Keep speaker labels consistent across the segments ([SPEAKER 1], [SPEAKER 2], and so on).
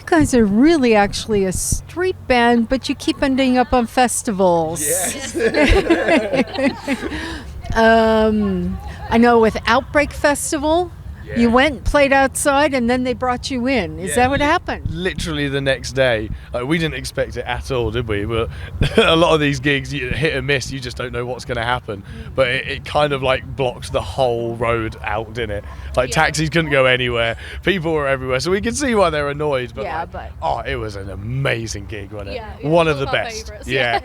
[SPEAKER 1] Guys are really actually a street band, but you keep ending up on festivals.
[SPEAKER 2] Yes.
[SPEAKER 1] I know with Outbreak Festival, you went, played outside, and then they brought you in. Is that what happened?
[SPEAKER 2] Literally the next day. We didn't expect it at all, did we? But a lot of these gigs, you hit and miss, you just don't know what's going to happen. But it kind of like blocked the whole road out, didn't it? Like taxis couldn't go anywhere. People were everywhere. So we can see why they're annoyed. But it was an amazing gig, wasn't it? One of the best. Yeah.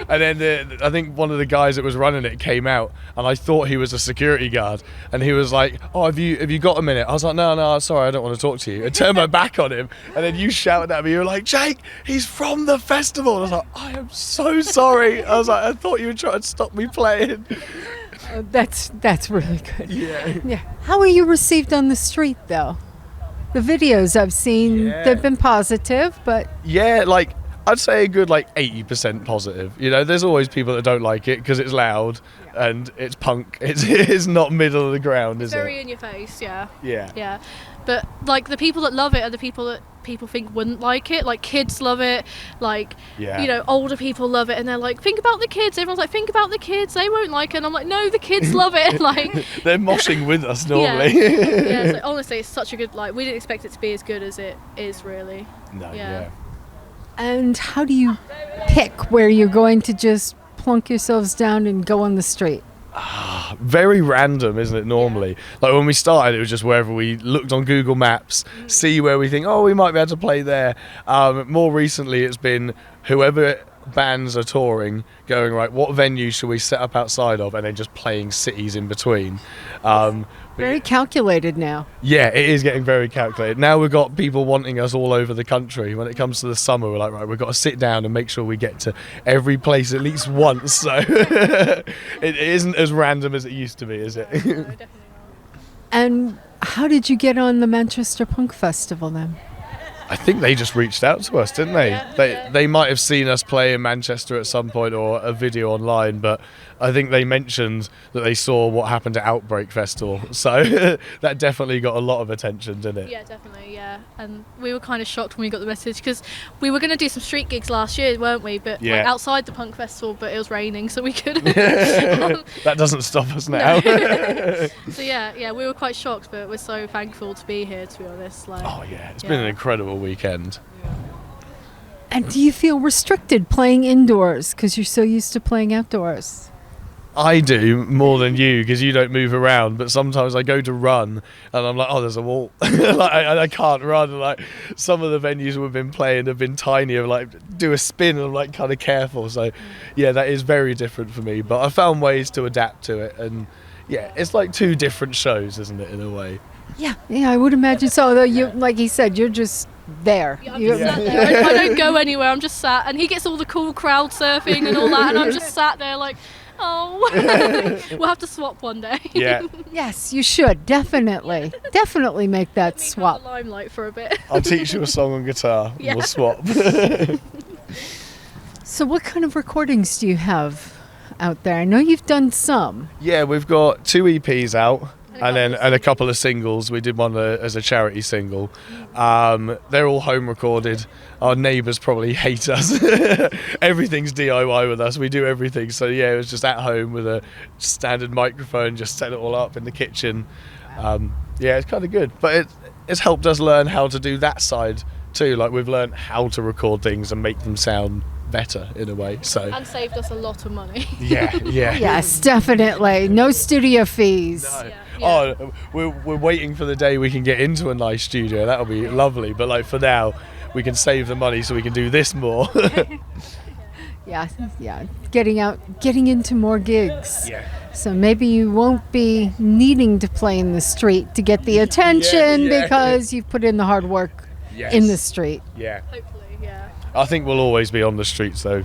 [SPEAKER 2] And then I think one of the guys that was running it came out, and I thought he was a security guard. And he was like, "Oh, have you got a minute?" I was like, no, sorry, I don't want to talk to you. I turned my back on him, and then you shouted at me. You were like, "Jake, he's from the festival." And I was like, "I am so sorry." I was like, "I thought you were trying to stop me playing."
[SPEAKER 1] That's really good.
[SPEAKER 2] Yeah.
[SPEAKER 1] How are you received on the street, though? The videos I've seen, they've been positive, but...
[SPEAKER 2] Yeah, like, I'd say a good, 80% positive. You know, there's always people that don't like it because it's loud and it's punk. It's not middle of the ground, is it?
[SPEAKER 3] Very in your face, yeah.
[SPEAKER 2] Yeah.
[SPEAKER 3] But, the people that love it are the people that people think wouldn't like it. Like, kids love it. Older people love it. And they're like, think about the kids. Everyone's like, think about the kids. They won't like it. And I'm like, no, the kids love it.
[SPEAKER 2] They're moshing with us normally.
[SPEAKER 3] Yeah, honestly, it's such a good, we didn't expect it to be as good as it is, really.
[SPEAKER 2] No, yeah.
[SPEAKER 1] And how do you pick where you're going to just plunk yourselves down and go on the street?
[SPEAKER 2] Very random, isn't it, normally? Like when we started, it was just wherever we looked on Google Maps, see where we think, we might be able to play there. More recently, it's been whoever bands are touring, going, right, what venue should we set up outside of, and then just playing cities in between.
[SPEAKER 1] Very calculated now.
[SPEAKER 2] Yeah, it is getting very calculated. Now we've got people wanting us all over the country. When it comes to the summer, we're like, right, we've got to sit down and make sure we get to every place at least once. So it isn't as random as it used to be, is it?
[SPEAKER 3] No, definitely not.
[SPEAKER 1] And how did you get on the Manchester Punk Festival then?
[SPEAKER 2] I think they just reached out to us, didn't they? They might have seen us play in Manchester at some point or a video online, but I think they mentioned that they saw what happened at Outbreak Festival. So that definitely got a lot of attention, didn't it?
[SPEAKER 3] Yeah, definitely, yeah. And we were kind of shocked when we got the message because we were going to do some street gigs last year, weren't we? But outside the punk festival, but it was raining, so we couldn't.
[SPEAKER 2] That doesn't stop us now.
[SPEAKER 3] So yeah, we were quite shocked, but we're so thankful to be here, to be honest.
[SPEAKER 2] It's been an incredible weekend.
[SPEAKER 1] And do you feel restricted playing indoors because you're so used to playing outdoors?
[SPEAKER 2] I do more than you because you don't move around, but sometimes I go to run and I'm like, oh, there's a wall. Like, I can't run. Like, some of the venues we've been playing have been tiny. I'm like, do a spin, and I'm like kind of careful. So yeah, that is very different for me, but I found ways to adapt to it. And yeah, it's like two different shows, isn't it, in a way?
[SPEAKER 1] Yeah, I would imagine so. Although you, like he said, you're just there.
[SPEAKER 3] Yeah, I'm just sat there. I don't go anywhere. I'm just sat, and he gets all the cool crowd surfing and all that, and I'm just sat there like, oh. We'll have to swap one day.
[SPEAKER 2] Yeah.
[SPEAKER 1] Yes, you should definitely make that swap.
[SPEAKER 3] Have the limelight for a bit.
[SPEAKER 2] I'll teach you a song on guitar. And we'll swap.
[SPEAKER 1] So, what kind of recordings do you have out there? I know you've done some.
[SPEAKER 2] Yeah, we've got 2 EPs out. And a couple of singles. We did one as a charity single. They're all home recorded. Our neighbours probably hate us. Everything's DIY with us. We do everything. So yeah, it was just at home with a standard microphone, just set it all up in the kitchen. Yeah, it's kind of good. But it's helped us learn how to do that side too. Like, we've learned how to record things and make them sound better in a way. So
[SPEAKER 3] and saved us a lot of money.
[SPEAKER 2] Yeah.
[SPEAKER 1] Yes, definitely. No studio fees.
[SPEAKER 2] No.
[SPEAKER 3] Yeah.
[SPEAKER 2] Oh, we're waiting for the day we can get into a nice studio. That'll be lovely. But like, for now, we can save the money so we can do this more.
[SPEAKER 1] Yeah. Getting into more gigs.
[SPEAKER 2] Yeah.
[SPEAKER 1] So maybe you won't be needing to play in the street to get the attention because you've put in the hard work in the street.
[SPEAKER 2] Yeah.
[SPEAKER 3] Hopefully, yeah.
[SPEAKER 2] I think we'll always be on the streets though.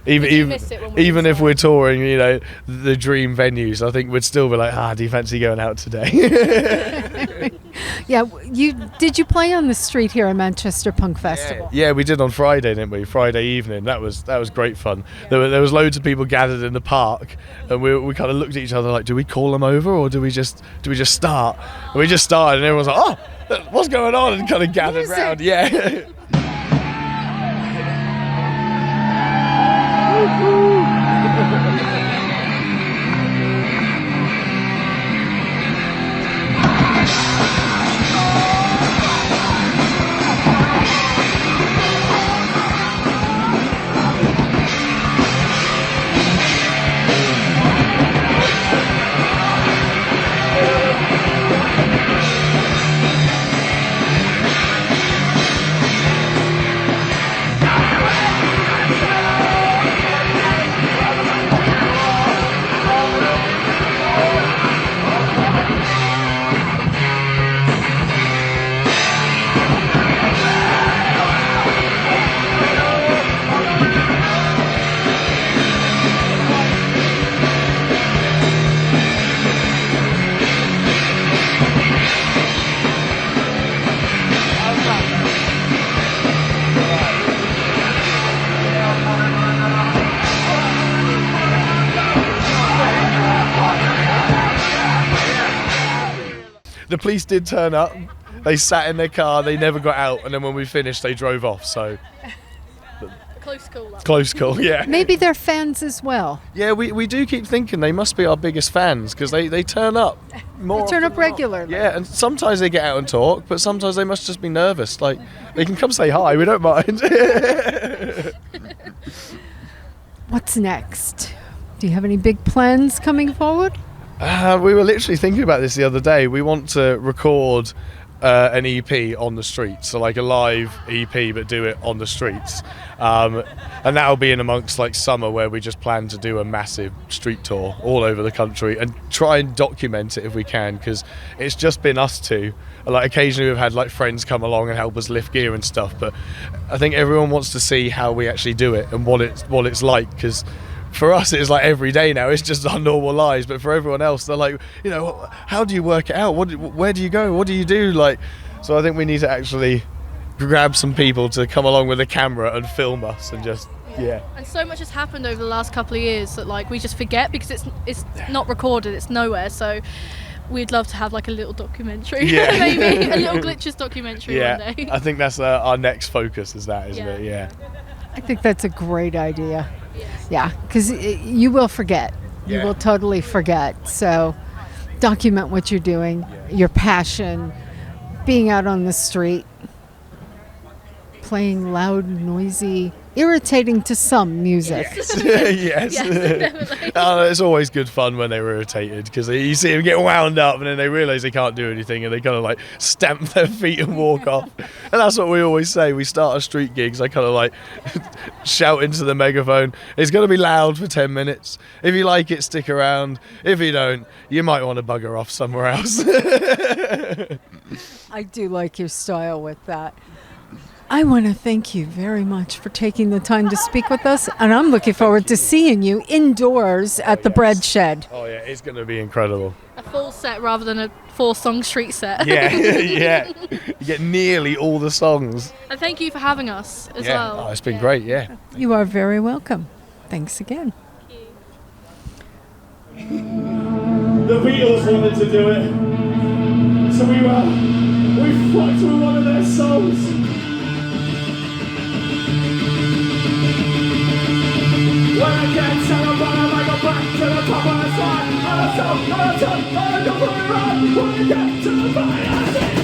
[SPEAKER 3] Miss it when we're
[SPEAKER 2] Even if
[SPEAKER 3] inside.
[SPEAKER 2] we're touring, you know, the dream venues, I think we'd still be like, do you fancy going out today?
[SPEAKER 1] Yeah, did you play on the street here at Manchester Punk Festival?
[SPEAKER 2] Yeah, we did on Friday, didn't we? Friday evening. That was great fun. There was loads of people gathered in the park, and we kind of looked at each other like, do we call them over or do we just start? And we just started, and everyone's like, oh, what's going on? And kind of gathered round. Yeah. The police did turn up. They sat in their car. They never got out. And then when we finished, they drove off. So
[SPEAKER 3] Close call.
[SPEAKER 2] close call. Yeah.
[SPEAKER 1] Maybe they're fans as well.
[SPEAKER 2] Yeah, we do keep thinking they must be our biggest fans because they turn up more.
[SPEAKER 1] They turn
[SPEAKER 2] often
[SPEAKER 1] up
[SPEAKER 2] than not.
[SPEAKER 1] regularly.
[SPEAKER 2] Yeah, and sometimes they get out and talk, but sometimes they must just be nervous. Like, they can come say hi. We don't mind.
[SPEAKER 1] What's next? Do you have any big plans coming forward?
[SPEAKER 2] We were literally thinking about this the other day. We want to record an EP on the streets, so like a live EP, but do it on the streets. And that'll be in amongst like summer, where we just plan to do a massive street tour all over the country and try and document it if we can, because it's just been us two. Like, occasionally we've had like friends come along and help us lift gear and stuff, but I think everyone wants to see how we actually do it and what it's like, because for us it's like every day now, it's just our normal lives, but for everyone else they're like, you know, how do you work it out, where do you go, what do you do? Like, so I think we need to actually grab some people to come along with a camera and film us and just
[SPEAKER 3] And so much has happened over the last couple of years that like we just forget because it's not recorded, it's nowhere. So we'd love to have like a little documentary, maybe a little glitches documentary one day.
[SPEAKER 2] I think that's our next focus, is that, isn't it? Yeah.
[SPEAKER 1] I think that's a great idea. Yeah, because you will forget. You will totally forget. So document what you're doing, your passion, being out on the street. playing loud, noisy, irritating to some music.
[SPEAKER 2] Yes.
[SPEAKER 3] Definitely.
[SPEAKER 2] It's always good fun when they're irritated because you see them get wound up and then they realise they can't do anything and they kind of like stamp their feet and walk off. And that's what we always say. We start our street gigs. I kind of like shout into the megaphone, it's going to be loud for 10 minutes. If you like it, stick around. If you don't, you might want to bugger off somewhere else.
[SPEAKER 1] I do like your style with that. I want to thank you very much for taking the time to speak with us, and I'm looking forward to seeing you indoors at the Bread Shed.
[SPEAKER 2] Oh yeah, it's going to be incredible.
[SPEAKER 3] A full set rather than a 4-song street set.
[SPEAKER 2] Yeah. You get nearly all the songs.
[SPEAKER 3] And thank you for having us as well.
[SPEAKER 2] Oh, it's been great, yeah.
[SPEAKER 1] You are very welcome. Thanks again.
[SPEAKER 4] The Beatles wanted to do it, so we flocked with one of their songs. When I get to the bottom, I go back to the top of the slide. On the top, I go for it right. When I get to the bottom, I sing.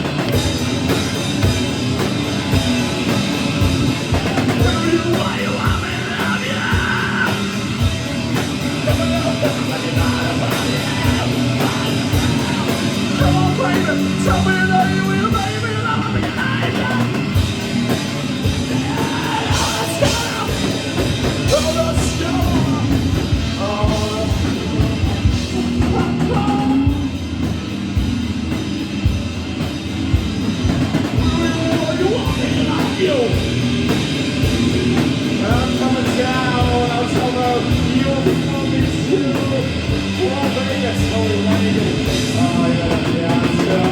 [SPEAKER 4] Do you want me, love you? Come on, baby, tell me that you will, baby, love me, baby. I'm coming down, I'll tell her you'll be coming too. Oh, baby, it's so late. Oh, you're the answer.